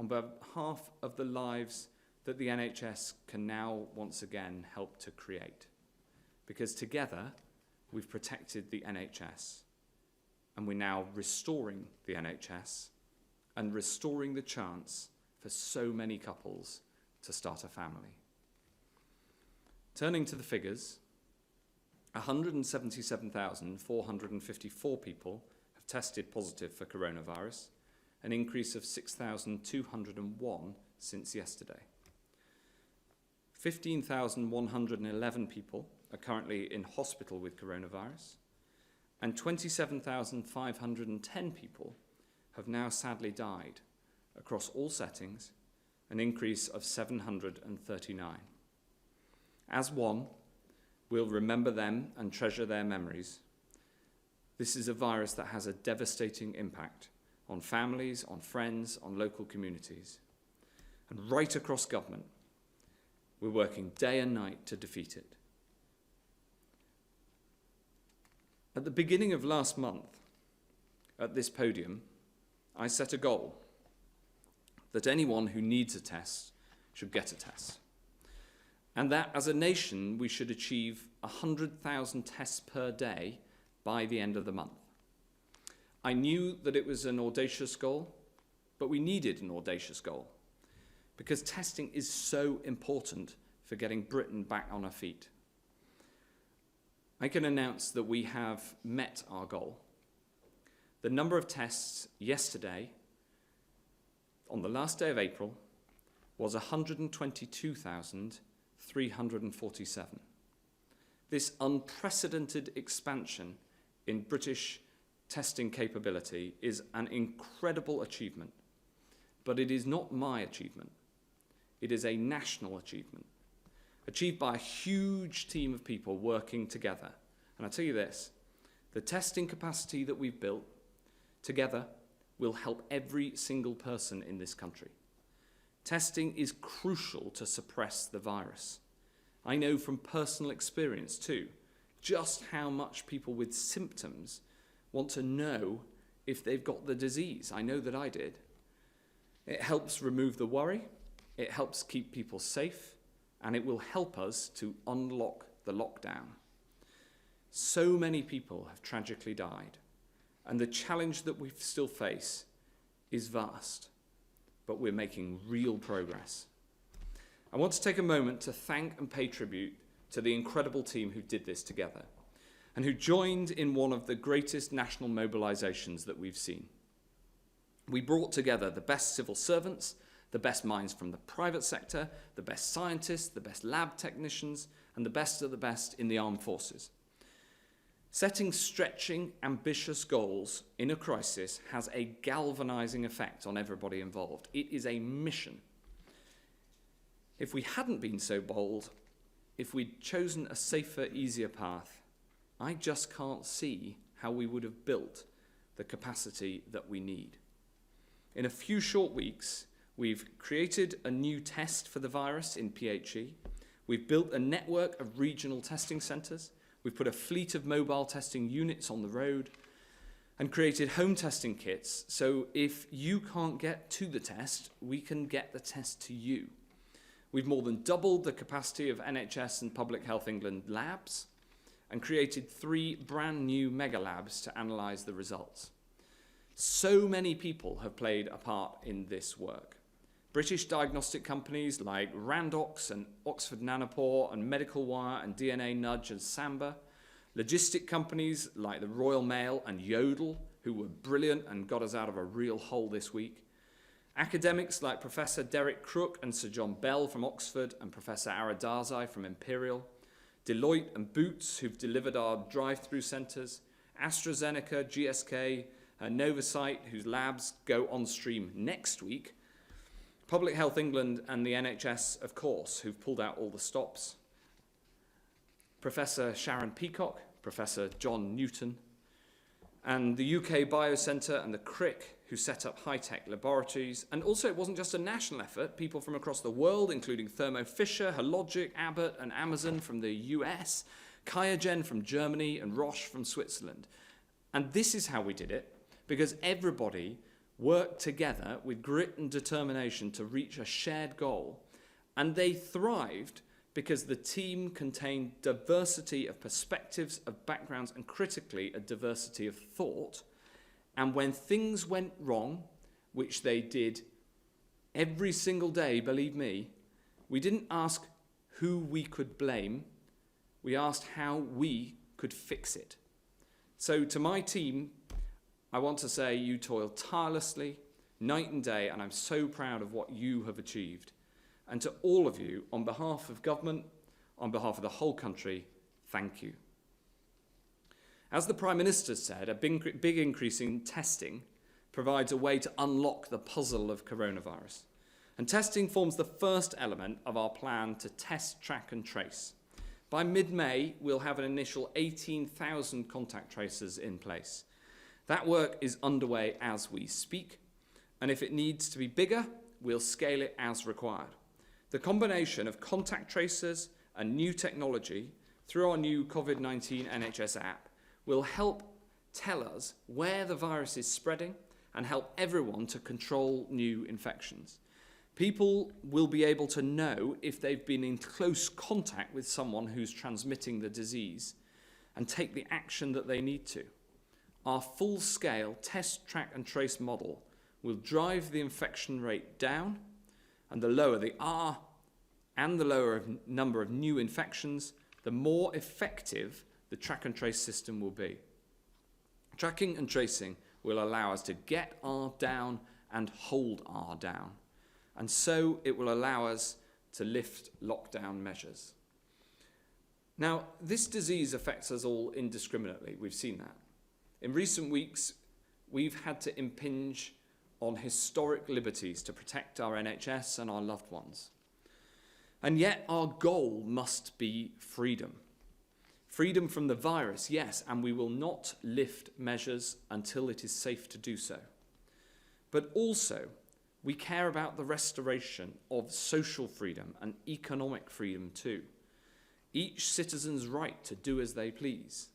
on behalf of the lives that the NHS can now once again help to create. Because together, we've protected the NHS, and we're now restoring the NHS and restoring the chance for so many couples to start a family. Turning to the figures, 177,454 people have tested positive for coronavirus, an increase of 6,201 since yesterday. 15,111 people are currently in hospital with coronavirus, and 27,510 people have now sadly died across all settings, an increase of 739. As one, we'll remember them and treasure their memories. This is a virus that has a devastating impact on families, on friends, on local communities. And right across government, we're working day and night to defeat it. At the beginning of last month, at this podium, I set a goal that anyone who needs a test should get a test. And that as a nation, we should achieve 100,000 tests per day by the end of the month. I knew that it was an audacious goal, but we needed an audacious goal because testing is so important for getting Britain back on her feet. I can announce that we have met our goal. The number of tests yesterday, on the last day of April, was 122,347. This unprecedented expansion in British testing capability is an incredible achievement, but it is not my achievement. It is a national achievement, achieved by a huge team of people working together. And I'll tell you this, the testing capacity that we've built together will help every single person in this country. Testing is crucial to suppress the virus. I know from personal experience too, just how much people with symptoms want to know if they've got the disease. I know that I did. It helps remove the worry, it helps keep people safe, and it will help us to unlock the lockdown. So many people have tragically died, and the challenge that we still face is vast, but we're making real progress. I want to take a moment to thank and pay tribute to the incredible team who did this together and who joined in one of the greatest national mobilizations that we've seen. We brought together the best civil servants, the best minds from the private sector, the best scientists, the best lab technicians, and the best of the best in the armed forces. Setting stretching, ambitious goals in a crisis has a galvanizing effect on everybody involved. It is a mission. If we hadn't been so bold, if we'd chosen a safer, easier path, I just can't see how we would have built the capacity that we need. In a few short weeks, we've created a new test for the virus in PHE. We've built a network of regional testing centres. We've put a fleet of mobile testing units on the road and created home testing kits. So if you can't get to the test, we can get the test to you. We've more than doubled the capacity of NHS and Public Health England labs and created 3 brand new mega labs to analyse the results. So many people have played a part in this work. British diagnostic companies like Randox and Oxford Nanopore and Medical Wire and DNA Nudge and Samba, logistic companies like the Royal Mail and Yodel, who were brilliant and got us out of a real hole this week, academics like Professor Derek Crook and Sir John Bell from Oxford and Professor Aradazai from Imperial, Deloitte and Boots, who've delivered our drive-through centres, AstraZeneca, GSK, Novacyte, whose labs go on stream next week, Public Health England and the NHS, of course, who've pulled out all the stops, Professor Sharon Peacock, Professor John Newton, and the UK Biocentre and the CRIC, who set up high-tech laboratories. And also, it wasn't just a national effort. People from across the world, including Thermo Fisher, Hologic, Abbott, and Amazon from the US, QIAGEN from Germany, and Roche from Switzerland. And this is how we did it, because everybody worked together with grit and determination to reach a shared goal, and they thrived because the team contained diversity of perspectives, of backgrounds, and critically, a diversity of thought. And when things went wrong, which they did every single day, believe me, we didn't ask who we could blame, we asked how we could fix it. So to my team, I want to say you toiled tirelessly, night and day, and I'm so proud of what you have achieved. And to all of you, on behalf of government, on behalf of the whole country, thank you. As the Prime Minister said, a big increase in testing provides a way to unlock the puzzle of coronavirus. And testing forms the first element of our plan to test, track and trace. By mid-May, we'll have an initial 18,000 contact tracers in place. That work is underway as we speak, and if it needs to be bigger, we'll scale it as required. The combination of contact tracers and new technology through our new COVID-19 NHS app will help tell us where the virus is spreading and help everyone to control new infections. People will be able to know if they've been in close contact with someone who's transmitting the disease and take the action that they need to. Our full-scale test, track and trace model will drive the infection rate down, and the lower the R and the lower number of new infections, the more effective the track and trace system will be. Tracking and tracing will allow us to get R down and hold R down, and so it will allow us to lift lockdown measures. Now, this disease affects us all indiscriminately. We've seen that. In recent weeks, we've had to impinge on historic liberties to protect our NHS and our loved ones. And yet our goal must be freedom. Freedom from the virus, yes, and we will not lift measures until it is safe to do so. But also, we care about the restoration of social freedom and economic freedom too. Each citizen's right to do as they please.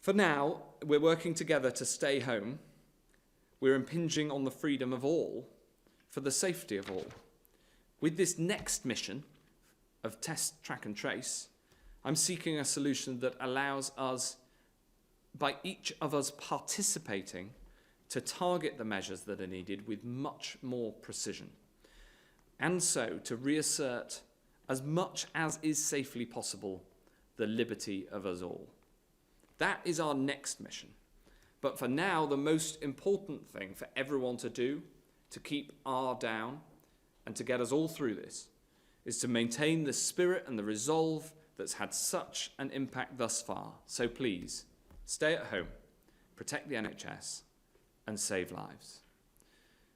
For now, we're working together to stay home. We're impinging on the freedom of all for the safety of all. With this next mission of test, track and trace, I'm seeking a solution that allows us, by each of us participating, to target the measures that are needed with much more precision. And so to reassert, as much as is safely possible, the liberty of us all. That is our next mission. But for now, the most important thing for everyone to do, to keep R down and to get us all through this, is to maintain the spirit and the resolve that's had such an impact thus far. So please, stay at home, protect the NHS, and save lives.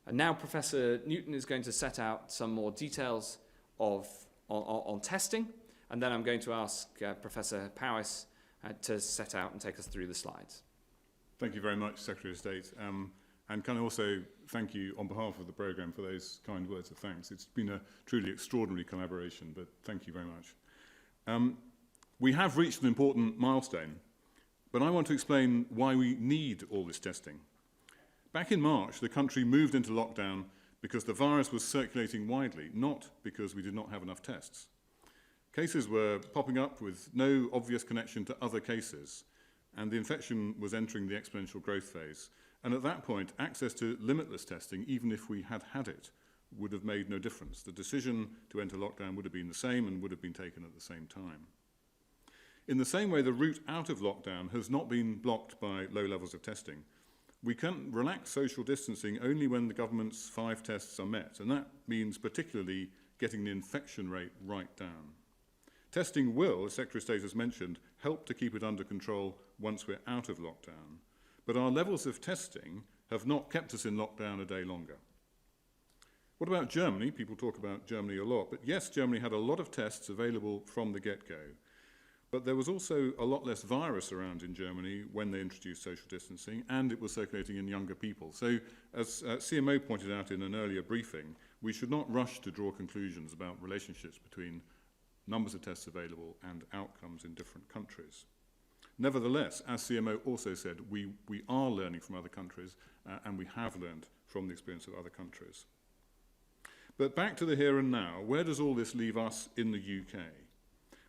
And now Professor Newton is going to set out some more details on testing, and then I'm going to ask Professor Powys to set out and take us through the slides. Thank you very much, Secretary of State. And can I also thank you on behalf of the programme for those kind words of thanks. It's been a truly extraordinary collaboration, but thank you very much. We have reached an important milestone, but I want to explain why we need all this testing. Back in March, the country moved into lockdown because the virus was circulating widely, not because we did not have enough tests. Cases were popping up with no obvious connection to other cases, and the infection was entering the exponential growth phase. And at that point, access to limitless testing, even if we had had it, would have made no difference. The decision to enter lockdown would have been the same and would have been taken at the same time. In the same way, the route out of lockdown has not been blocked by low levels of testing. We can relax social distancing only when the government's 5 tests are met, and that means particularly getting the infection rate right down. Testing will, as Secretary of State has mentioned, help to keep it under control once we're out of lockdown. But our levels of testing have not kept us in lockdown a day longer. What about Germany? People talk about Germany a lot, but yes, Germany had a lot of tests available from the get-go. But there was also a lot less virus around in Germany when they introduced social distancing, and it was circulating in younger people. So, as CMO pointed out in an earlier briefing, we should not rush to draw conclusions about relationships between numbers of tests available and outcomes in different countries. Nevertheless, as CMO also said, we are learning from other countries, and we have learned from the experience of other countries. But back to the here and now, where does all this leave us in the UK?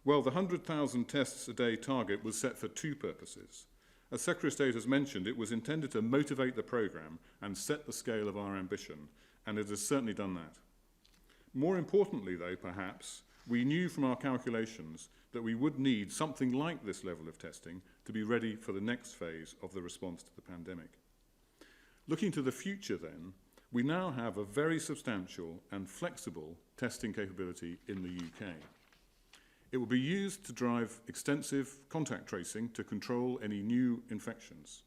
Well, the 100,000 tests a day target was set for two purposes. As Secretary of State has mentioned, it was intended to motivate the programme and set the scale of our ambition, and it has certainly done that. More importantly, though, perhaps, we knew from our calculations that we would need something like this level of testing to be ready for the next phase of the response to the pandemic. Looking to the future, then, we now have a very substantial and flexible testing capability in the UK. It will be used to drive extensive contact tracing to control any new infections,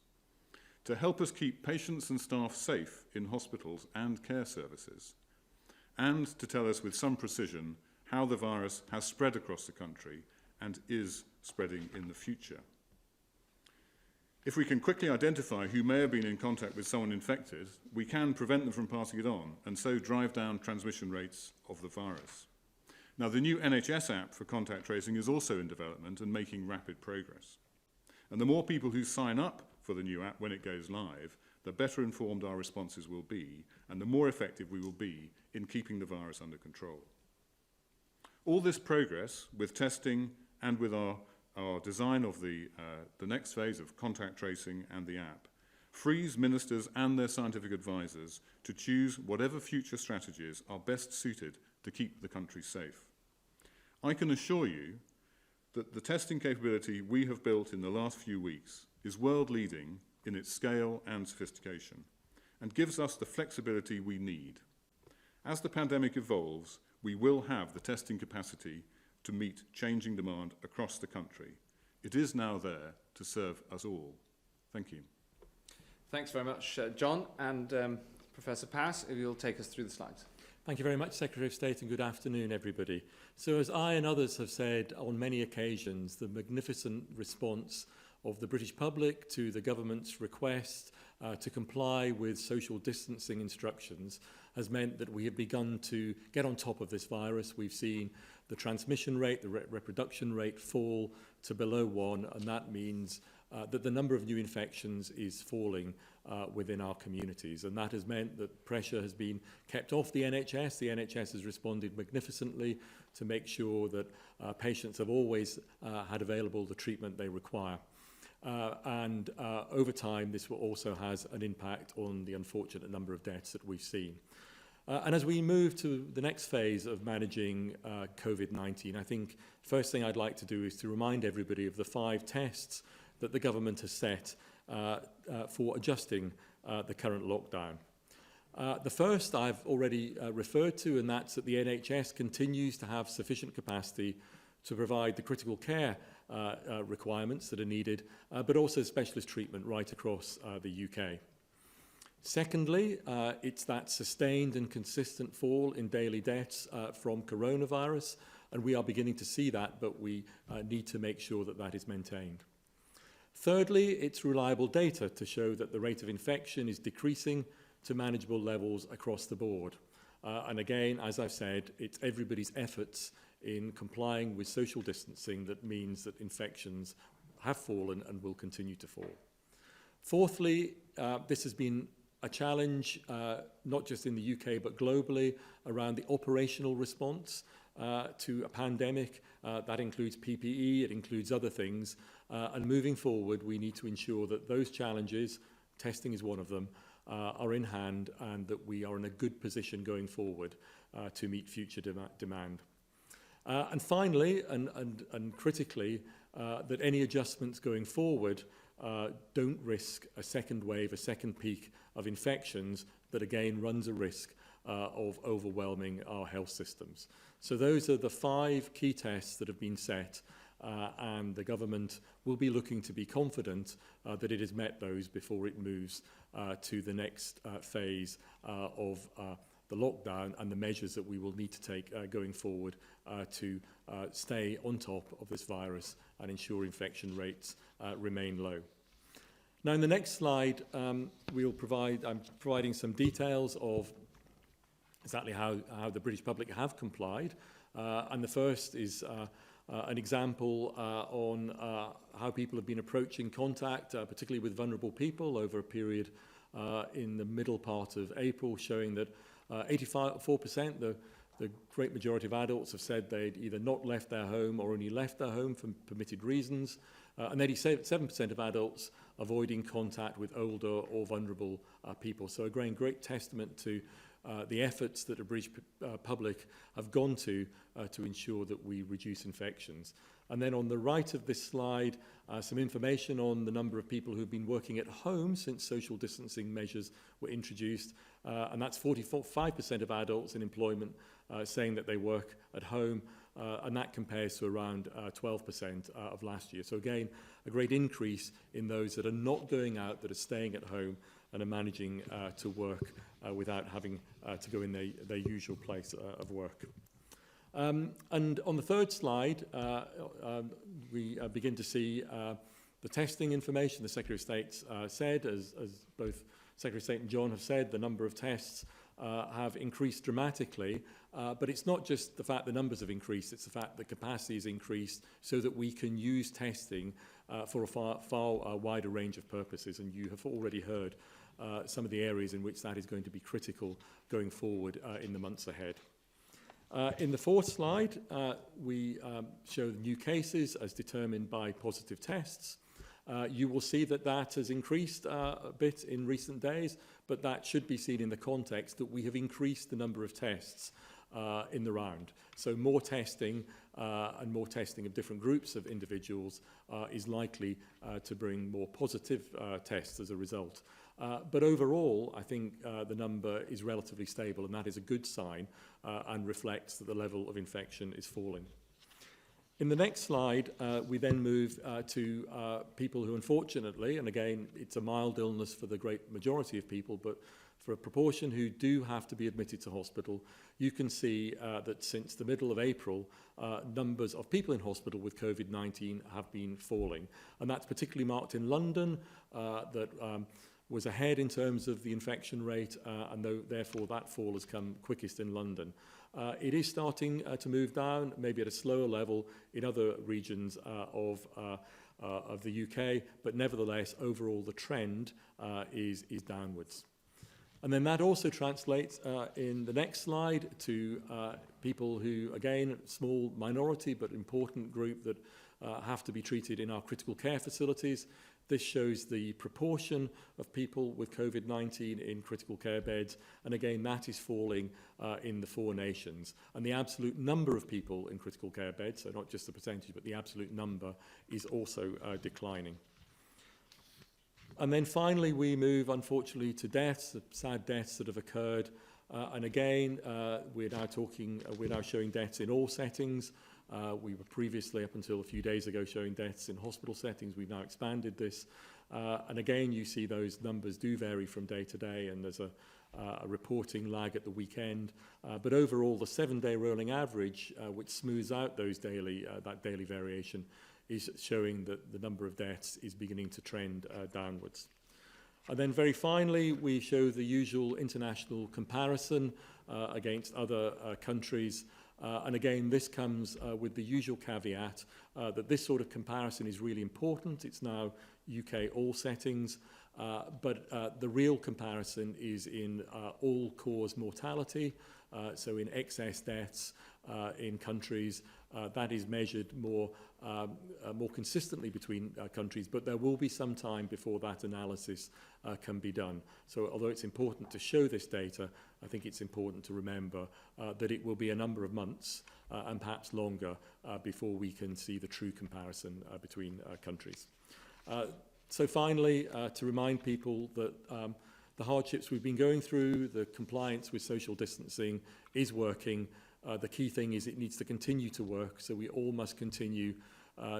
to help us keep patients and staff safe in hospitals and care services, and to tell us with some precision how the virus has spread across the country and is spreading in the future. If we can quickly identify who may have been in contact with someone infected, we can prevent them from passing it on and so drive down transmission rates of the virus. Now, the new NHS app for contact tracing is also in development and making rapid progress. And the more people who sign up for the new app when it goes live, the better informed our responses will be and the more effective we will be in keeping the virus under control. All this progress with testing and with our design of the next phase of contact tracing and the app frees ministers and their scientific advisors to choose whatever future strategies are best suited to keep the country safe. I can assure you that the testing capability we have built in the last few weeks is world-leading in its scale and sophistication and gives us the flexibility we need. As the pandemic evolves, we will have the testing capacity to meet changing demand across the country. It is now there to serve us all. Thank you. Thanks very much, John. And Professor Pass, if you'll take us through the slides. Thank you very much, Secretary of State, and good afternoon, everybody. So as I and others have said on many occasions, the magnificent response of the British public to the government's request to comply with social distancing instructions has meant that we have begun to get on top of this virus. We've seen the transmission rate, the reproduction rate fall to below 1, and that means that the number of new infections is falling within our communities, and that has meant that pressure has been kept off the NHS. The NHS has responded magnificently to make sure that patients have always had available the treatment they require. And over time, this will also has an impact on the unfortunate number of deaths that we've seen. And as we move to the next phase of managing COVID-19, I think the first thing I'd like to do is to remind everybody of the 5 tests that the government has set for adjusting the current lockdown. The first I've already referred to, and that's that the NHS continues to have sufficient capacity to provide the critical care requirements that are needed, but also specialist treatment right across the UK. Secondly, it's that sustained and consistent fall in daily deaths from coronavirus, and we are beginning to see that, but we need to make sure that that is maintained. Thirdly, it's reliable data to show that the rate of infection is decreasing to manageable levels across the board. And again, as I've said, it's everybody's efforts in complying with social distancing that means that infections have fallen and will continue to fall. Fourthly, this has been a challenge, not just in the UK, but globally, around the operational response to a pandemic. That includes PPE, it includes other things. And moving forward, we need to ensure that those challenges, testing is one of them, are in hand and that we are in a good position going forward to meet future demand. And finally, and critically, that any adjustments going forward don't risk a second wave, a second peak of infections that again runs a risk of overwhelming our health systems. So those are the 5 key tests that have been set, and the government will be looking to be confident that it has met those before it moves to the next phase of the lockdown and the measures that we will need to take going forward to stay on top of this virus and ensure infection rates remain low. Now, in the next slide, I'm providing some details of exactly how the British public have complied. And the first is an example on how people have been approaching contact, particularly with vulnerable people over a period in the middle part of April, showing that 84%, the great majority of adults have said they'd either not left their home or only left their home for permitted reasons, and 87% of adults avoiding contact with older or vulnerable people. So again, great testament to the efforts that the British public have gone to ensure that we reduce infections. And then on the right of this slide, some information on the number of people who've been working at home since social distancing measures were introduced. And that's 45% of adults in employment saying that they work at home. And that compares to around 12% of last year. So again, a great increase in those that are not going out, that are staying at home and are managing to work without having to go in their usual place of work. And on the third slide, we begin to see the testing information. The Secretary of State said, as both Secretary of State and John have said, the number of tests have increased dramatically, but it's not just the fact the numbers have increased, it's the fact that capacity has increased so that we can use testing for a far wider range of purposes, and you have already heard some of the areas in which that is going to be critical going forward in the months ahead. In the fourth slide, we show the new cases as determined by positive tests. You will see that that has increased a bit in recent days, but that should be seen in the context that we have increased the number of tests in the round. So more testing and more testing of different groups of individuals is likely to bring more positive tests as a result. But overall, I think the number is relatively stable, and that is a good sign and reflects that the level of infection is falling. In the next slide, we then move to people who unfortunately, and again, it's a mild illness for the great majority of people, but for a proportion who do have to be admitted to hospital, you can see that since the middle of April, numbers of people in hospital with COVID-19 have been falling. And that's particularly marked in London, that was ahead in terms of the infection rate, and therefore that fall has come quickest in London. It is starting to move down, maybe at a slower level in other regions of the UK, but nevertheless, overall the trend is downwards. And then that also translates in the next slide to people who, again, small minority but important group that have to be treated in our critical care facilities. This shows the proportion of people with COVID-19 in critical care beds, and again that is falling in the 4 nations. And the absolute number of people in critical care beds, so not just the percentage, but the absolute number is also declining. And then finally we move, unfortunately, to deaths, the sad deaths that have occurred. And again, we're now showing deaths in all settings. We were previously, up until a few days ago, showing deaths in hospital settings. We've now expanded this. And again, you see those numbers do vary from day to day, and there's a reporting lag at the weekend. But overall, the 7-day rolling average, which smooths out those that daily variation, is showing that the number of deaths is beginning to trend downwards. And then very finally, we show the usual international comparison against other countries. And again, this comes with the usual caveat that this sort of comparison is really important. It's now UK all settings, but the real comparison is in all-cause mortality, so in excess deaths in countries. That is measured more consistently between countries, but there will be some time before that analysis can be done. So although it's important to show this data, I think it's important to remember that it will be a number of months and perhaps longer before we can see the true comparison between countries. So finally, to remind people that the hardships we've been going through, the compliance with social distancing is working. The key thing is it needs to continue to work, so we all must continue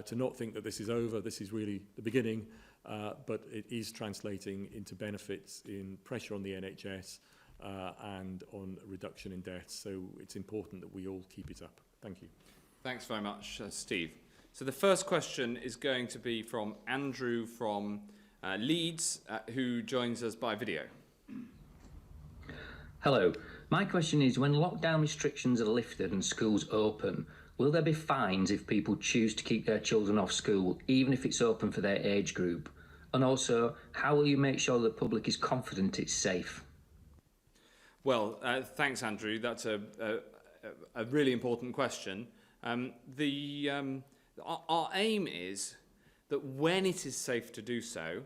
to not think that this is over. This is really the beginning, but it is translating into benefits in pressure on the NHS and on reduction in deaths. So it's important that we all keep it up. Thank you. Thanks very much, Steve. So the first question is going to be from Andrew from Leeds, who joins us by video. Hello. My question is, when lockdown restrictions are lifted and schools open, will there be fines if people choose to keep their children off school, even if it's open for their age group? And also, how will you make sure the public is confident it's safe? Well, thanks, Andrew. That's a really important question. Our aim is that when it is safe to do so,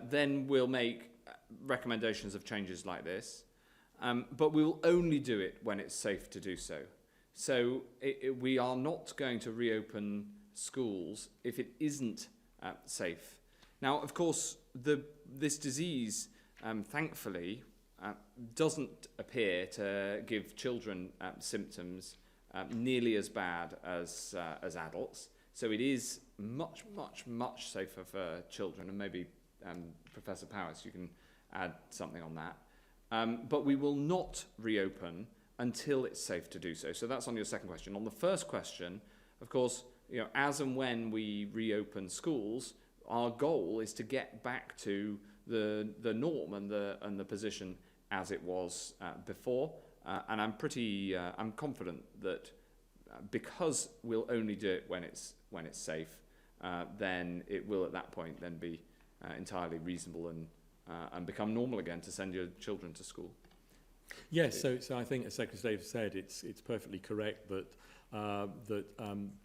then we'll make recommendations of changes like this. But we will only do it when it's safe to do so. So we are not going to reopen schools if it isn't safe. Now, of course, this disease, thankfully, doesn't appear to give children symptoms nearly as bad as adults. So it is much, much, much safer for children. And maybe Professor Powis, you can add something on that. But we will not reopen until it's safe to do so. So that's on your second question. On the first question, of course, as and when we reopen schools, our goal is to get back to the norm and the position as it was before. And I'm confident that because we'll only do it when it's safe, then it will at that point then be entirely reasonable and become normal again to send your children to school. Yes, so I think, as Secretary Davis said, it's perfectly correct that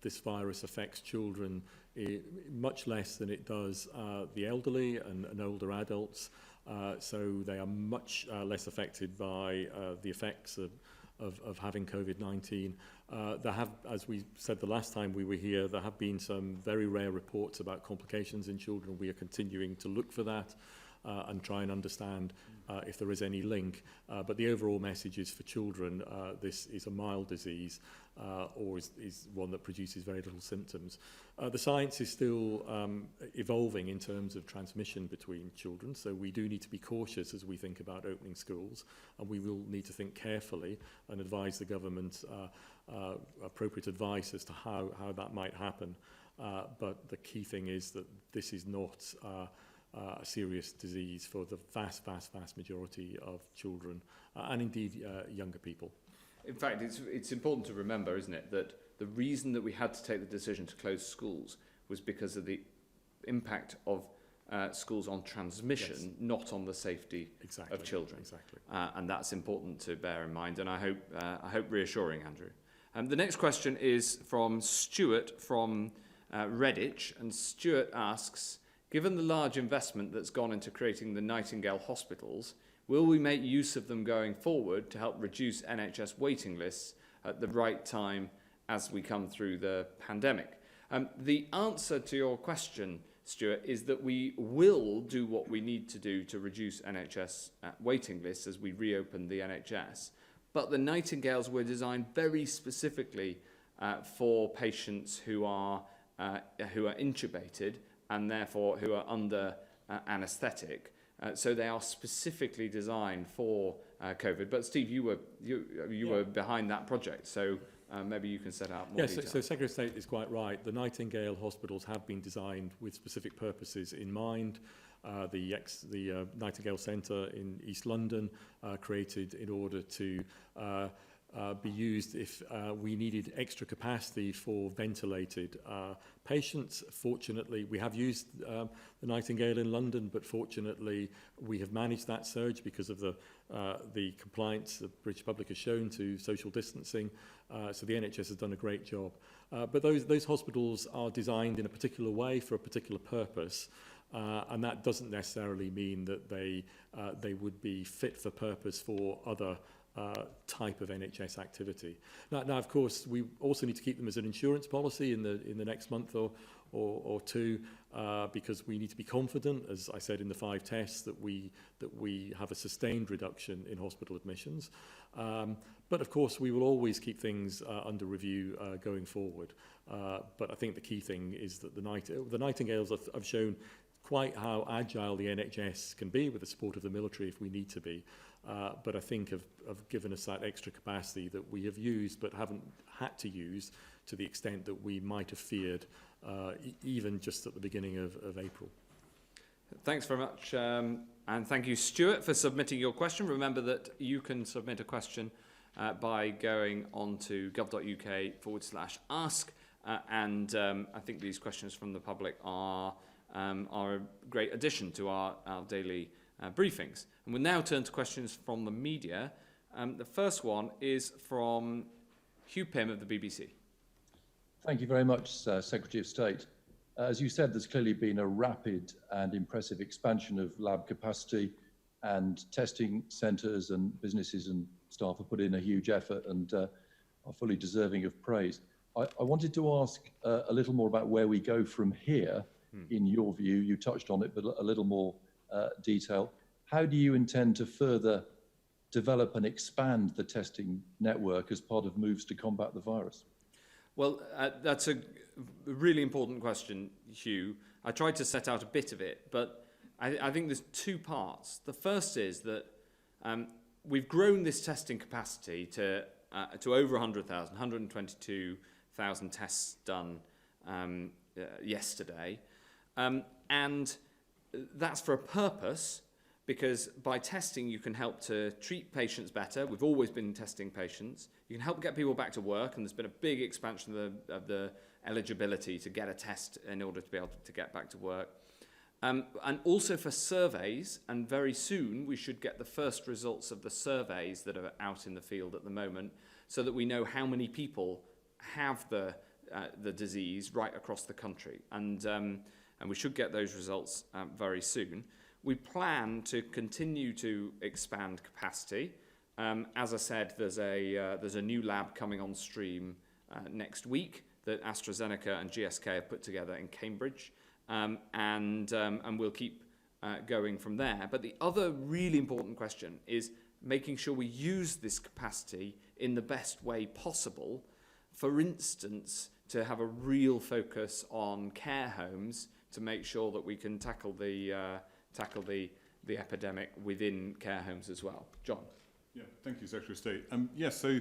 this virus affects children much less than it does the elderly and older adults. So they are much less affected by the effects of having COVID-19. There have, as we said the last time we were here, there have been some very rare reports about complications in children. We are continuing to look for that and try and understand if there is any link. But the overall message is for children, this is a mild disease or is one that produces very little symptoms. The science is still evolving in terms of transmission between children, so we do need to be cautious as we think about opening schools, and we will need to think carefully and advise the government appropriate advice as to how that might happen. But the key thing is that this is not a serious disease for the vast majority of children and indeed younger people. In fact, it's important to remember, isn't it, that the reason that we had to take the decision to close schools was because of the impact of schools on transmission, yes, not on the safety of children. Exactly. And that's important to bear in mind, and I hope reassuring, Andrew. The next question is from Stuart from Redditch, and Stuart asks, given the large investment that's gone into creating the Nightingale hospitals, will we make use of them going forward to help reduce NHS waiting lists at the right time as we come through the pandemic? The answer to your question, Stuart, is that we will do what we need to do to reduce NHS waiting lists as we reopen the NHS. But the Nightingales were designed very specifically for patients who are intubated and therefore who are under anaesthetic. So they are specifically designed for COVID. But Steve, you were behind that project, so maybe you can set out more detail. So Secretary of State is quite right. The Nightingale hospitals have been designed with specific purposes in mind. The Nightingale Centre in East London created in order to be used if we needed extra capacity for ventilated patients. Fortunately, we have used the Nightingale in London, but fortunately we have managed that surge because of the compliance the British public has shown to social distancing. So the NHS has done a great job. But those hospitals are designed in a particular way for a particular purpose. And that doesn't necessarily mean that they would be fit for purpose for other type of NHS activity. Now, of course, we also need to keep them as an insurance policy in the next month or two, because we need to be confident, as I said in the 5 tests, that we have a sustained reduction in hospital admissions. But of course, we will always keep things under review going forward. But I think the key thing is that the Nightingales have shown quite how agile the NHS can be with the support of the military if we need to be. But I think have given us that extra capacity that we have used but haven't had to use to the extent that we might have feared even just at the beginning of April. Thanks very much. And thank you, Stuart, for submitting your question. Remember that you can submit a question by going on to gov.uk/ask. I think these questions from the public are are a great addition to our daily briefings. And we'll now turn to questions from the media. The first one is from Hugh Pym of the BBC. Thank you very much, Secretary of State. As you said, there's clearly been a rapid and impressive expansion of lab capacity, and testing centres and businesses and staff have put in a huge effort and are fully deserving of praise. I wanted to ask a little more about where we go from here, in your view. You touched on it, but a little more detail. How do you intend to further develop and expand the testing network as part of moves to combat the virus? Well, that's a really important question, Hugh. I tried to set out a bit of it, but I think there's two parts. The first is that we've grown this testing capacity to over 100,000, 122,000 tests done yesterday. And that's for a purpose, because by testing you can help to treat patients better. We've always been testing patients. You can help get people back to work, and there's been a big expansion of the eligibility to get a test in order to be able to get back to work. And also for surveys, and very soon we should get the first results of the surveys that are out in the field at the moment, so that we know how many people have the disease right across the country. And we should get those results very soon. We plan to continue to expand capacity. As I said, there's a new lab coming on stream next week that AstraZeneca and GSK have put together in Cambridge, and we'll keep going from there. But the other really important question is making sure we use this capacity in the best way possible. For instance, to have a real focus on care homes to make sure that we can tackle the epidemic within care homes as well. John. Yeah, thank you, Secretary of State. Yes, so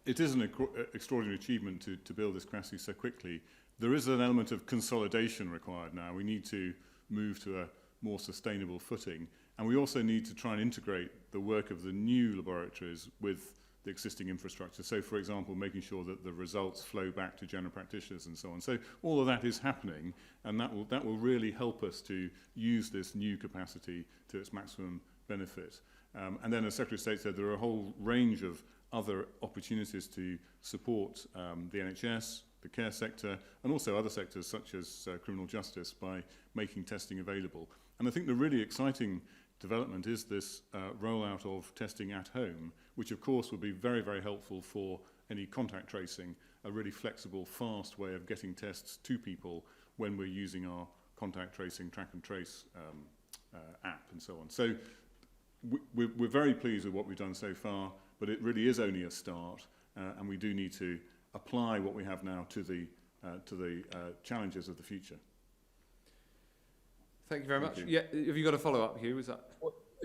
it is an extraordinary achievement to build this capacity so quickly. There is an element of consolidation required now. We need to move to a more sustainable footing, and we also need to try and integrate the work of the new laboratories with the existing infrastructure. So, for example, making sure that the results flow back to general practitioners and so on. So all of that is happening, and that will really help us to use this new capacity to its maximum benefit. And then, as Secretary of State said, there are a whole range of other opportunities to support the NHS, the care sector, and also other sectors such as criminal justice by making testing available. And I think the really exciting development is this rollout of testing at home, which of course will be very, very helpful for any contact tracing, a really flexible, fast way of getting tests to people when we're using our contact tracing, track and trace app and so on. So we're very pleased with what we've done so far, but it really is only a start, and we do need to apply what we have now to the challenges of the future. Thank you very much. you. Yeah, have you got a follow-up, Hugh? Is that?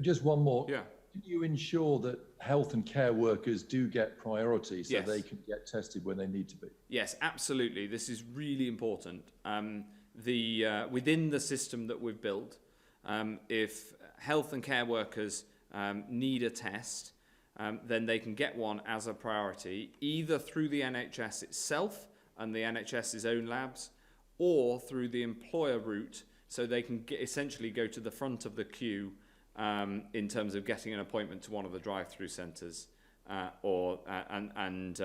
Just one more. Yeah. Do you ensure that health and care workers do get priority so Yes. they can get tested when they need to be? Yes, absolutely. This is really important. Within the system that we've built, if health and care workers need a test, then they can get one as a priority, either through the NHS itself and the NHS's own labs, or through the employer route, so they can essentially go to the front of the queue in terms of getting an appointment to one of the drive-through centres, and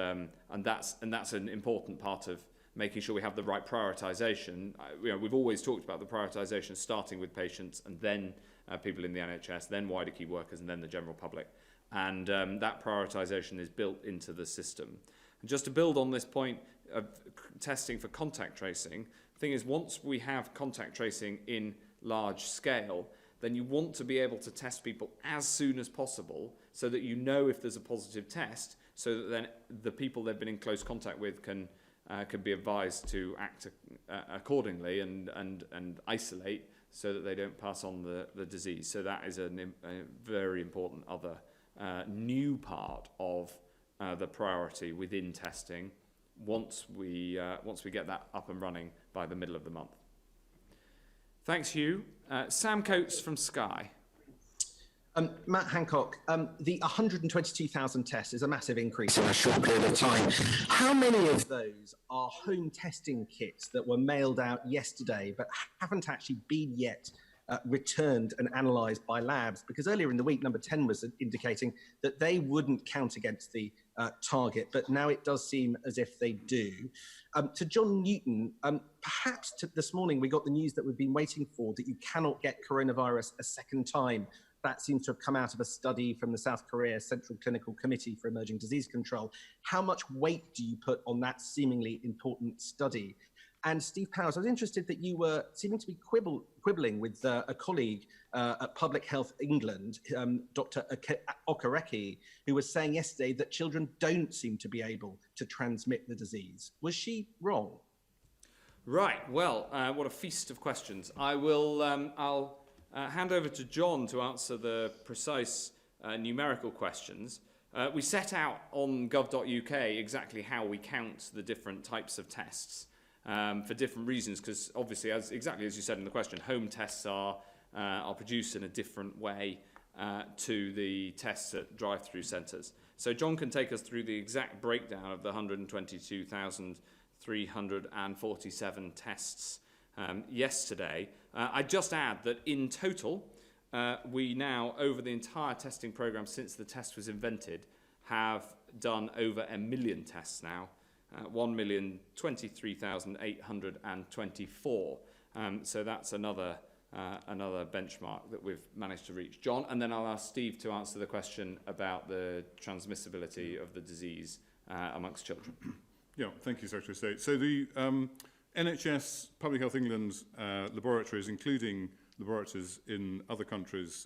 that's an important part of making sure we have the right prioritisation. We've always talked about the prioritisation starting with patients, and then people in the NHS, then wider key workers, and then the general public. And that prioritisation is built into the system. And just to build on this point of testing for contact tracing, the thing is, once we have contact tracing in large scale, then you want to be able to test people as soon as possible so that you know if there's a positive test, so that then the people they've been in close contact with can be advised to act accordingly and isolate so that they don't pass on the disease. So that is a very important other new part of the priority within testing once we get that up and running by the middle of the month. Thanks, Hugh. Sam Coates from Sky. Matt Hancock, the 122,000 tests is a massive increase in a short period of time. How many of those are home testing kits that were mailed out yesterday but haven't actually been yet returned and analysed by labs? Because earlier in the week, number 10 was indicating that they wouldn't count against the target, but now it does seem as if they do. To John Newton, perhaps this morning we got the news that we've been waiting for, that you cannot get coronavirus a second time. That seems to have come out of a study from the South Korea Central Clinical Committee for Emerging Disease Control. How much weight do you put on that seemingly important study? And Steve Powers, I was interested that you were seeming to be quibbling with a colleague at Public Health England, Dr. Okereke, who was saying yesterday that children don't seem to be able to transmit the disease. Was she wrong? Right, well, what a feast of questions. I'll hand over to John to answer the precise numerical questions. We set out on gov.uk exactly how we count the different types of tests for different reasons, because obviously, exactly as you said in the question, home tests are produced in a different way to the tests at drive-through centres. So John can take us through the exact breakdown of the 122,347 tests yesterday. I'd just add that in total, we now, over the entire testing programme since the test was invented, have done over 1 million tests now, 1,023,824. So that's another benchmark that we've managed to reach. John, and then I'll ask Steve to answer the question about the transmissibility of the disease amongst children. Yeah, thank you, Secretary of State. So the NHS, Public Health England's laboratories, including laboratories in other countries,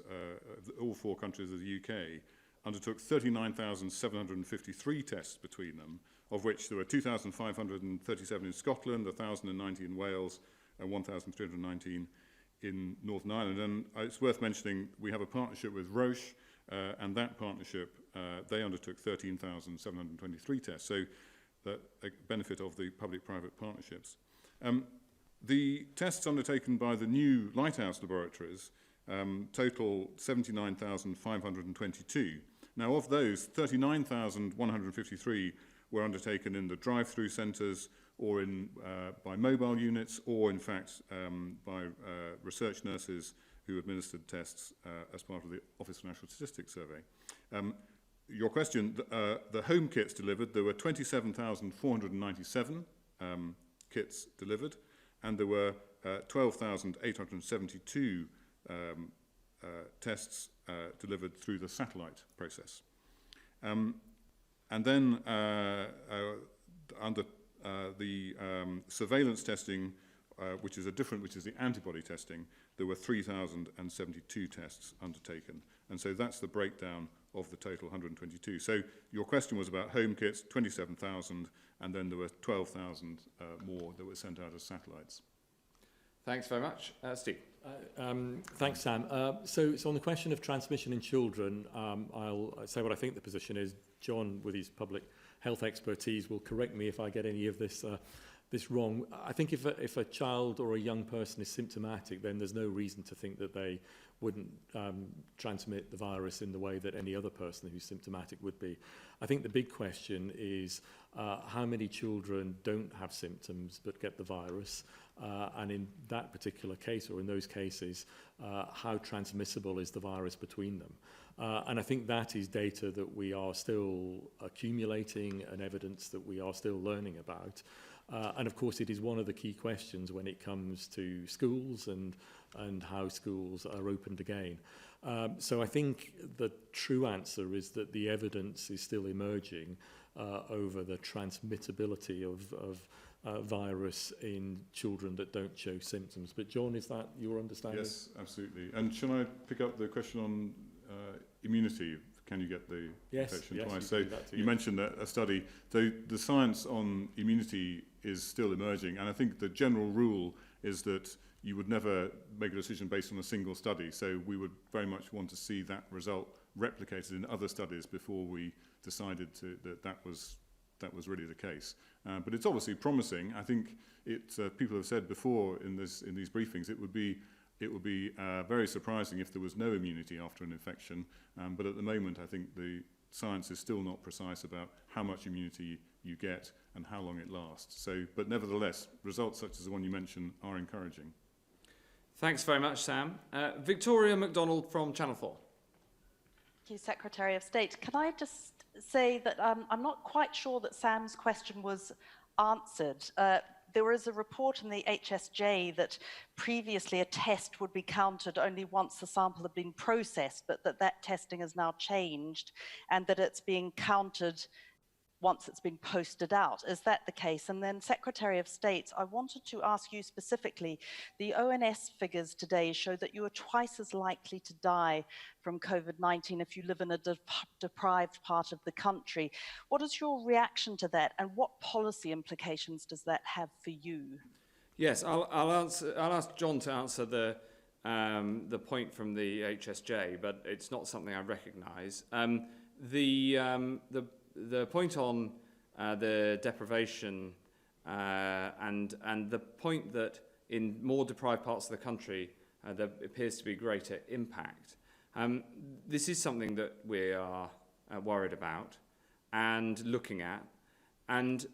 all 4 countries of the UK, undertook 39,753 tests between them, of which there were 2,537 in Scotland, 1,090 in Wales, and 1,319 in Northern Ireland. And it's worth mentioning we have a partnership with Roche, and that partnership, they undertook 13,723 tests. So the benefit of the public-private partnerships. The tests undertaken by the new Lighthouse laboratories total 79,522. Now, of those, 39,153 were undertaken in the drive-through centres or by mobile units, or in fact by research nurses who administered tests as part of the Office for National Statistics survey. Your question, the home kits delivered, there were 27,497 kits delivered, and there were 12,872 tests delivered through the satellite process. And then under the surveillance testing, which is the antibody testing, there were 3,072 tests undertaken. And so that's the breakdown of the total 122. So your question was about home kits, 27,000, and then there were 12,000 more that were sent out as satellites. Thanks very much. Steve. Thanks, Sam. So on the question of transmission in children, I'll say what I think the position is. John, with his public health expertise, will correct me if I get any of this wrong. I think if a child or a young person is symptomatic, then there's no reason to think that they wouldn't transmit the virus in the way that any other person who's symptomatic would be. I think the big question is how many children don't have symptoms but get the virus, and in that particular case, or in those cases, how transmissible is the virus between them. And I think that is data that we are still accumulating and evidence that we are still learning about. And of course, it is one of the key questions when it comes to schools and how schools are opened again. So I think the true answer is that the evidence is still emerging over the transmittability of virus in children that don't show symptoms. But John, is that your understanding? Yes, absolutely. And shall I pick up the question on immunity? Can you get the infection twice? So you mentioned a study. So the science on immunity is still emerging, and I think the general rule is that you would never make a decision based on a single study. So we would very much want to see that result replicated in other studies before we decided that was really the case. But it's obviously promising. I think people have said before in these briefings, it would be it would be very surprising if there was no immunity after an infection. But at the moment, I think the science is still not precise about how much immunity you get and how long it lasts. So, but nevertheless, results such as the one you mentioned are encouraging. Thanks very much, Sam. Victoria MacDonald from Channel 4. Thank you, Secretary of State. Can I just say that I'm not quite sure that Sam's question was answered. There was a report in the HSJ that previously a test would be counted only once the sample had been processed, but that testing has now changed and that it's being counted once it's been posted out. Is that the case? And then, Secretary of State, I wanted to ask you specifically, the ONS figures today show that you are twice as likely to die from COVID-19 if you live in a deprived part of the country. What is your reaction to that, and what policy implications does that have for you? Yes, I'll ask John to answer the point from the HSJ, but it's not something I recognise. The point on the deprivation and the point that in more deprived parts of the country there appears to be greater impact. This is something that we are worried about and looking at, and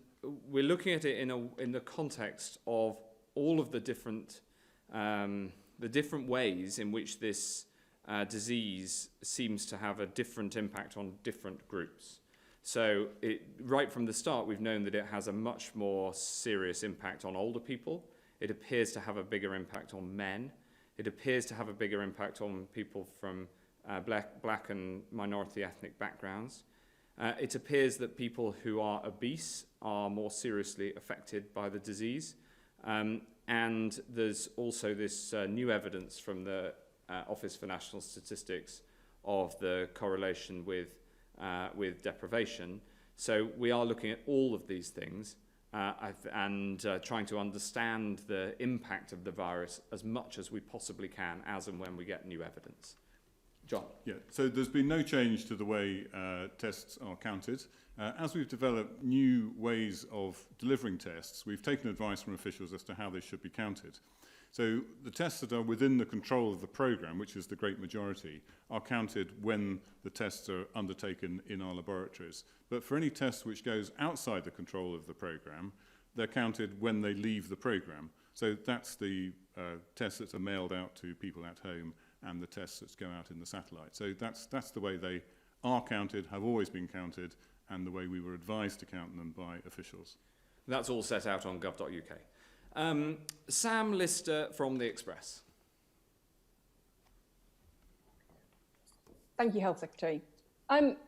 we're looking at it in the context of all of the different ways in which this disease seems to have a different impact on different groups. So right from the start, we've known that it has a much more serious impact on older people. It appears to have a bigger impact on men. It appears to have a bigger impact on people from black and minority ethnic backgrounds. It appears that people who are obese are more seriously affected by the disease. And there's also this new evidence from the Office for National Statistics of the correlation with deprivation. So we are looking at all of these things and trying to understand the impact of the virus as much as we possibly can as and when we get new evidence. John? Yeah, so there's been no change to the way tests are counted. As we've developed new ways of delivering tests, we've taken advice from officials as to how they should be counted. So the tests that are within the control of the programme, which is the great majority, are counted when the tests are undertaken in our laboratories. But for any test which goes outside the control of the programme, they're counted when they leave the programme. So that's the tests that are mailed out to people at home and the tests that go out in the satellite. So that's the way they are counted, have always been counted, and the way we were advised to count them by officials. That's all set out on gov.uk. Sam Lister from The Express. Thank you, Health Secretary.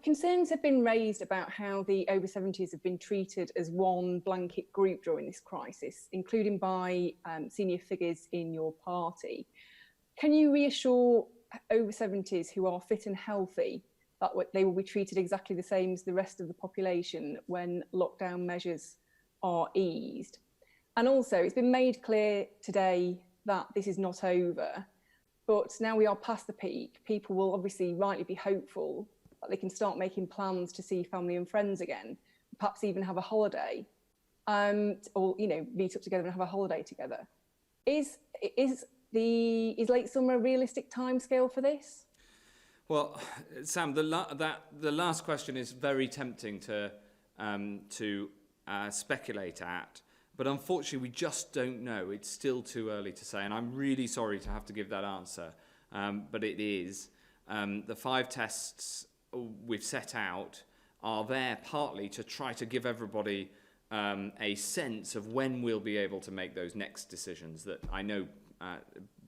Concerns have been raised about how the over 70s have been treated as one blanket group during this crisis, including by senior figures in your party. Can you reassure over 70s who are fit and healthy that they will be treated exactly the same as the rest of the population when lockdown measures are eased? And also, it's been made clear today that this is not over, but now we are past the peak. People will obviously rightly be hopeful that they can start making plans to see family and friends again, perhaps even have a holiday, or meet up together and have a holiday together. Is late summer a realistic timescale for this? Well, Sam, the last question is very tempting to speculate at. But unfortunately, we just don't know. It's still too early to say, and I'm really sorry to have to give that answer, but it is. The 5 tests we've set out are there partly to try to give everybody a sense of when we'll be able to make those next decisions that I know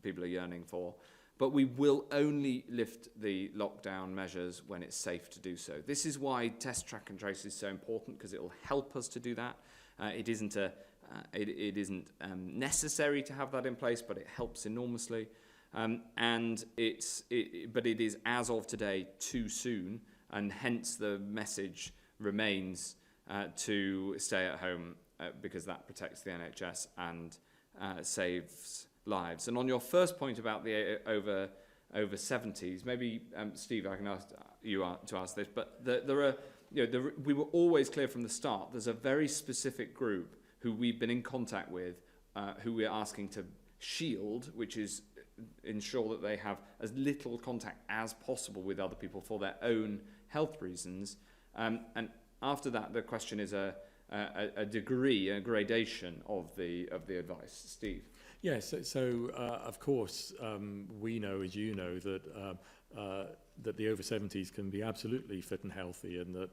people are yearning for. But we will only lift the lockdown measures when it's safe to do so. This is why test, track and trace is so important, because it will help us to do that. It isn't necessary to have that in place, but it helps enormously. But it is, as of today, too soon, and hence the message remains to stay at home because that protects the NHS and saves lives. And on your first point about the over 70s, maybe Steve, I can ask you to ask this, but we were always clear from the start. There's a very specific group who we've been in contact with, who we're asking to shield, which is ensure that they have as little contact as possible with other people for their own health reasons. And after that, the question is a degree, a gradation of the advice. Steve. Yes, so of course we know, as you know, that that the over 70s can be absolutely fit and healthy, and that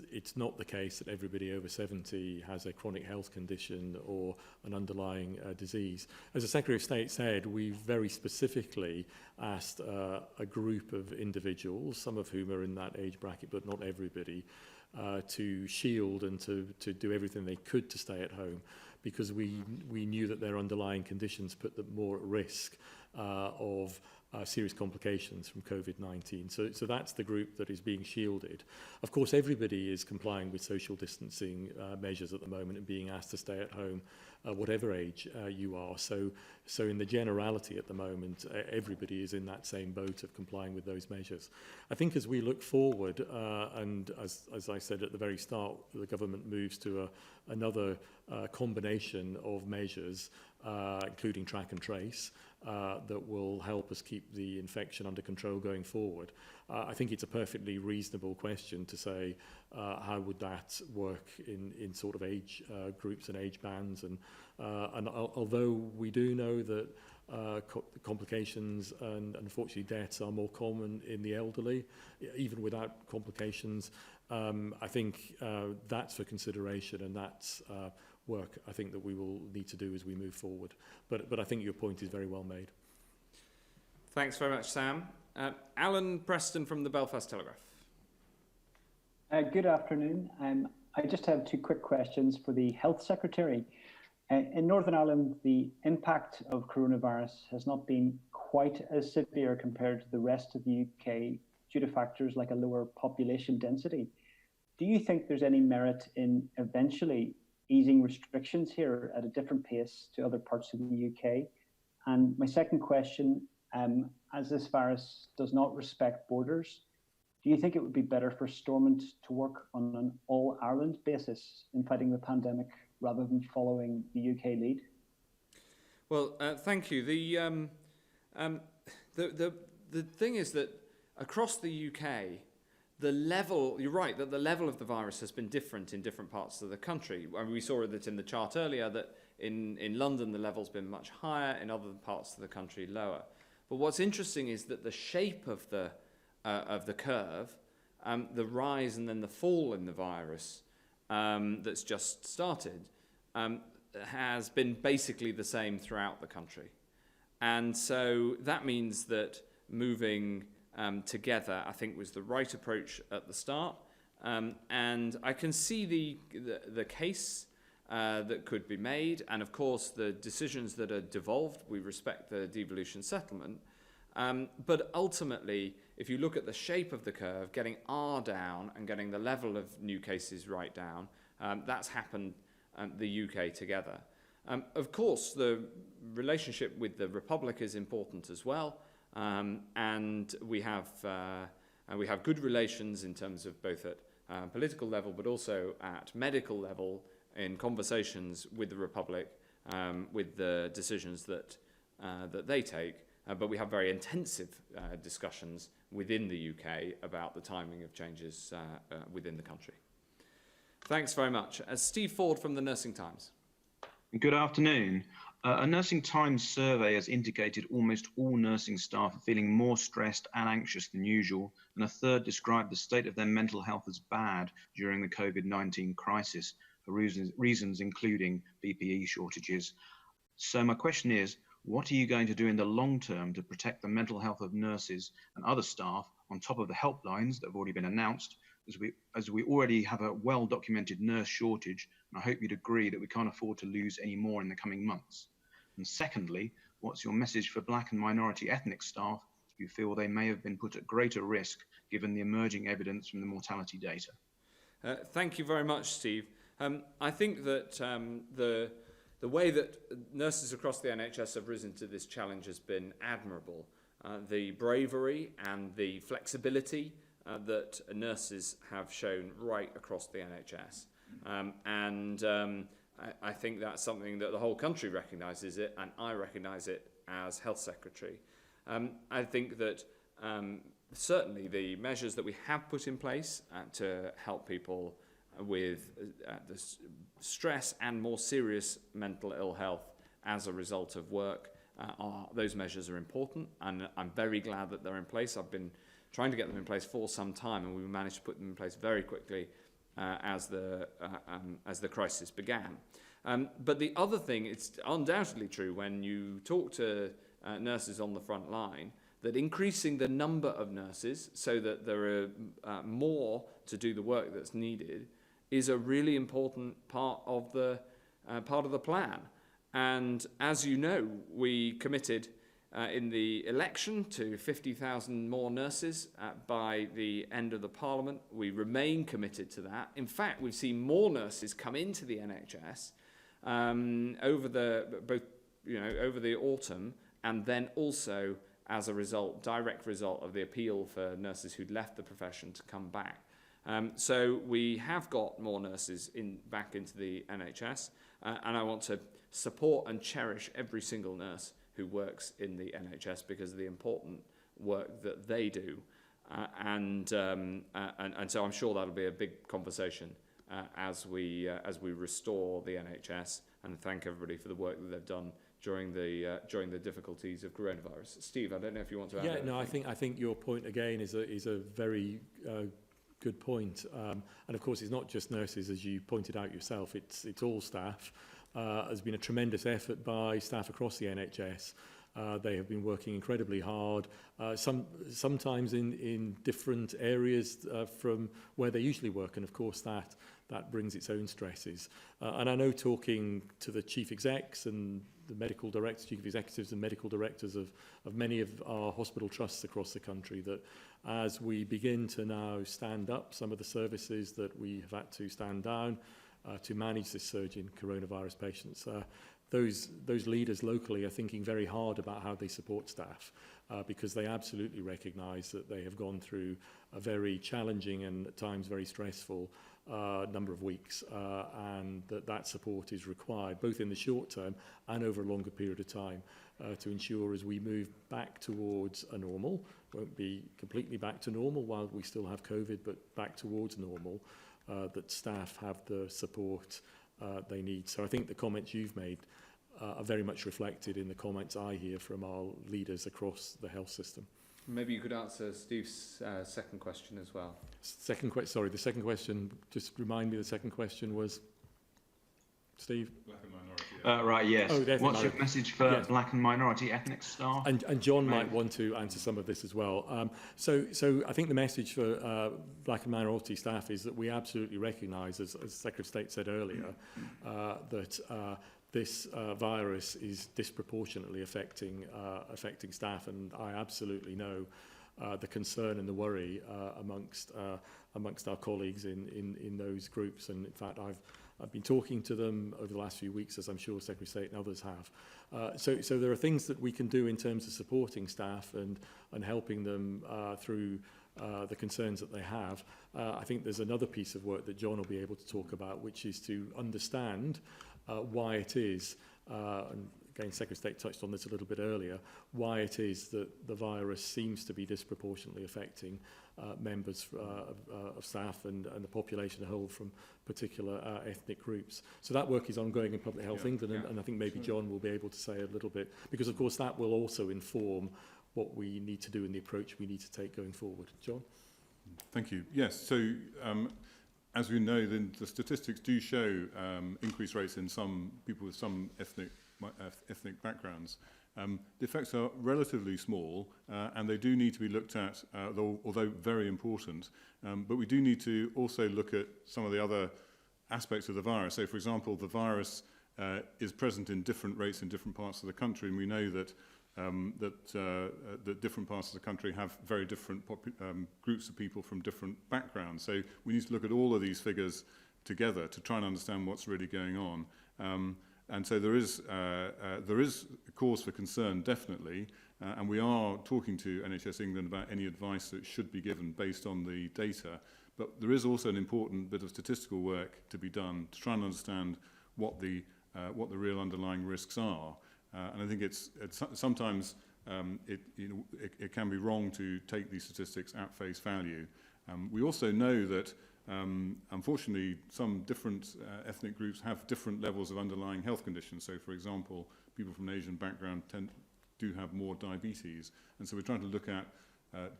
it's not the case that everybody over 70 has a chronic health condition or an underlying disease. As the Secretary of State said, we very specifically asked a group of individuals, some of whom are in that age bracket, but not everybody, to shield and to do everything they could to stay at home, because we knew that their underlying conditions put them more at risk of serious complications from COVID-19. So that's the group that is being shielded. Of course, everybody is complying with social distancing measures at the moment and being asked to stay at home, whatever age you are. So in the generality at the moment, everybody is in that same boat of complying with those measures. I think as we look forward, and as I said at the very start, the government moves to another combination of measures, including track and trace, that will help us keep the infection under control going forward. I think it's a perfectly reasonable question to say, how would that work in sort of age groups and age bands? And although we do know that complications and unfortunately deaths are more common in the elderly, even without complications, I think that's for consideration, and that's work I think that we will need to do as we move forward. But I think your point is very well made. Thanks very much, Sam. Alan Preston from the Belfast Telegraph. Good afternoon. I just have two quick questions for the Health Secretary. In Northern Ireland, the impact of coronavirus has not been quite as severe compared to the rest of the UK due to factors like a lower population density. Do you think there's any merit in eventually easing restrictions here at a different pace to other parts of the UK? And my second question, as this virus does not respect borders, do you think it would be better for Stormont to work on an all-Ireland basis in fighting the pandemic rather than following the UK lead? Well, thank you. The thing is that across the UK, the level, you're right, that the level of the virus has been different in different parts of the country. I mean, we saw that in the chart earlier, that in London the level's been much higher, in other parts of the country lower. But what's interesting is that the shape of the curve, the rise and then the fall in the virus that's just started, has been basically the same throughout the country. And so that means that moving together, I think, was the right approach at the start. And I can see the case that could be made. And of course, the decisions that are devolved, we respect the devolution settlement. But ultimately, if you look at the shape of the curve, getting R down and getting the level of new cases right down, that's happened the UK together. Of course, the relationship with the Republic is important as well. And we have good relations in terms of both at political level, but also at medical level in conversations with the Republic, with the decisions that they take. But we have very intensive discussions within the UK about the timing of changes within the country. Thanks very much. Steve Ford from the Nursing Times. Good afternoon. A Nursing Times survey has indicated almost all nursing staff are feeling more stressed and anxious than usual, and a third described the state of their mental health as bad during the COVID-19 crisis, for reasons including PPE shortages. So my question is, what are you going to do in the long term to protect the mental health of nurses and other staff, on top of the helplines that have already been announced, as we already have a well-documented nurse shortage, and I hope you'd agree that we can't afford to lose any more in the coming months? And secondly, what's your message for Black and minority ethnic staff who feel they may have been put at greater risk given the emerging evidence from the mortality data? Thank you very much, Steve. I think that the way that nurses across the NHS have risen to this challenge has been admirable. The bravery and the flexibility that nurses have shown right across the NHS. I think that's something that the whole country recognises it, and I recognise it as Health Secretary. I think that certainly the measures that we have put in place to help people with the stress and more serious mental ill health as a result of work, those measures are important, and I'm very glad that they're in place. I've been trying to get them in place for some time, and we managed to put them in place very quickly as the crisis began. But the other thing, it's undoubtedly true when you talk to nurses on the front line, that increasing the number of nurses so that there are more to do the work that's needed is a really important part of the plan. And as you know, we committed in the election to 50,000 more nurses by the end of the Parliament. We remain committed to that. In fact, we've seen more nurses come into the NHS over the autumn, and then also as a result, direct result of the appeal for nurses who'd left the profession to come back. So we have got more nurses back into the NHS, and I want to support and cherish every single nurse who works in the NHS because of the important work that they do. And so I'm sure that'll be a big conversation as we restore the NHS, and thank everybody for the work that they've done during the difficulties of coronavirus. Steve, I don't know if you want to add anything. No, I think your point again is a very good point. And of course, it's not just nurses, as you pointed out yourself. It's all staff. There's been a tremendous effort by staff across the NHS. They have been working incredibly hard, sometimes in different areas from where they usually work, and of course that brings its own stresses. And I know, talking to the chief execs and the medical directors, chief executives and medical directors of many of our hospital trusts across the country, that as we begin to now stand up some of the services that we have had to stand down to manage this surge in coronavirus patients, those leaders locally are thinking very hard about how they support staff, because they absolutely recognise that they have gone through a very challenging and at times very stressful number of weeks, and that support is required both in the short term and over a longer period of time to ensure, as we move back towards a normal, won't be completely back to normal while we still have COVID, but back towards normal, that staff have the support they need. So I think the comments you've made are very much reflected in the comments I hear from our leaders across the health system. Maybe you could answer Steve's second question as well. The second question, just remind me, the second question was, Steve? Black and minority. Right, yes. Oh, what's your message for black and minority ethnic staff? And John might want to answer some of this as well. So I think the message for black and minority staff is that we absolutely recognise, as Secretary of State said earlier, that this virus is disproportionately affecting staff, and I absolutely know the concern and the worry amongst our colleagues in those groups. And in fact, I've been talking to them over the last few weeks, as I'm sure Secretary of State and others have. So there are things that we can do in terms of supporting staff and helping them through the concerns that they have. I think there's another piece of work that John will be able to talk about, which is to understand why it is, and again, Secretary of State touched on this a little bit earlier, why it is that the virus seems to be disproportionately affecting members of staff and the population as a whole from particular ethnic groups. So that work is ongoing in Public Health England, and I think maybe John will be able to say a little bit, because of course that will also inform what we need to do and the approach we need to take going forward. John? Thank you. Yes, so as we know, the statistics do show increased rates in some people with some ethnic backgrounds. The effects are relatively small, and they do need to be looked at, although very important. But we do need to also look at some of the other aspects of the virus. So, for example, the virus is present in different rates in different parts of the country, and we know that that different parts of the country have very different groups of people from different backgrounds. So we need to look at all of these figures together to try and understand what's really going on. And so there is cause for concern, definitely, and we are talking to NHS England about any advice that should be given based on the data. But there is also an important bit of statistical work to be done to try and understand what the real underlying risks are. And I think it's sometimes it can be wrong to take these statistics at face value. We also know that unfortunately some different ethnic groups have different levels of underlying health conditions. So, for example, people from an Asian background do have more diabetes, and so we're trying to look at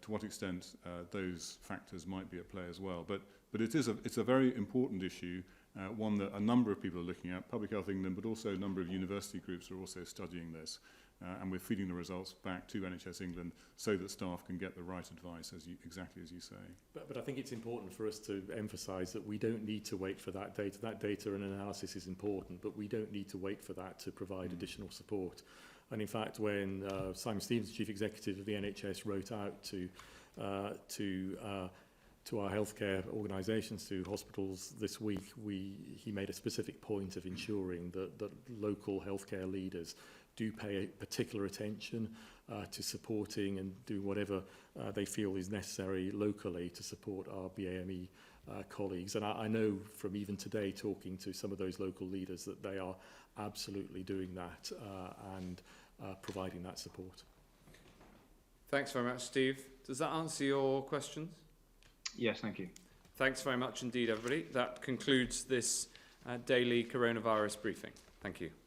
to what extent those factors might be at play as well. But it's a very important issue, one that a number of people are looking at, Public Health England, but also a number of university groups are also studying this. And we're feeding the results back to NHS England so that staff can get the right advice, exactly as you say. But I think it's important for us to emphasise that we don't need to wait for that data. That data and analysis is important, but we don't need to wait for that to provide additional support. And in fact, when Simon Stevens, Chief Executive of the NHS, wrote out to our healthcare organisations, to hospitals this week, he made a specific point of ensuring that local healthcare leaders do pay particular attention to supporting and do whatever they feel is necessary locally to support our BAME colleagues. And I know from even today talking to some of those local leaders that they are absolutely doing that and providing that support. Thanks very much, Steve. Does that answer your questions? Yes, thank you. Thanks very much indeed, everybody. That concludes this daily coronavirus briefing. Thank you.